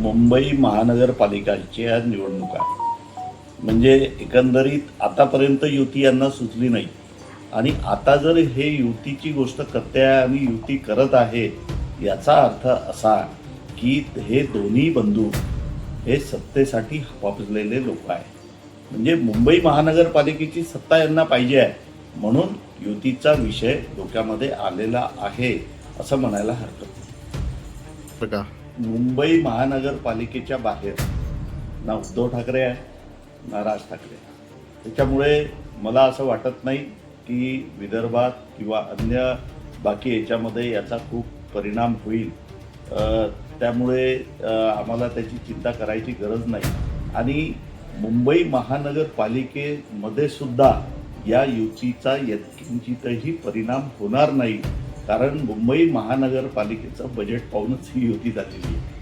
मुंबई महानगरपालिकाच्या निवडणुका म्हणजे एकंदरीत आतापर्यंत युती यांना सुचली नाही आणि आता जर हे युतीची गोष्ट करते आहे आणि युती करत आहे याचा अर्थ असा की हे दोन्ही बंधू हे सत्तेसाठी हपापलेले लोक आहेत. म्हणजे मुंबई महानगरपालिकेची सत्ता यांना पाहिजे आहे म्हणून युतीचा विषय डोक्यामध्ये आलेला आहे असं म्हणायला हरकत नाही. मुंबई महानगरपालिकेच्या बाहेर ना उद्धव ठाकरे आहे ना राज ठाकरे. त्याच्यामुळे मला असं वाटत नाही की विदर्भात किंवा अन्य बाकी याच्यामध्ये याचा खूप परिणाम होईल. त्यामुळे आम्हाला त्याची चिंता करायची गरज नाही आणि मुंबई महानगरपालिकेमध्ये सुद्धा या युतीचा यत्किंचितही परिणाम होणार नाही कारण मुंबई महानगरपालिकेचं बजेट पाहूनच ही युती झालेली आहे.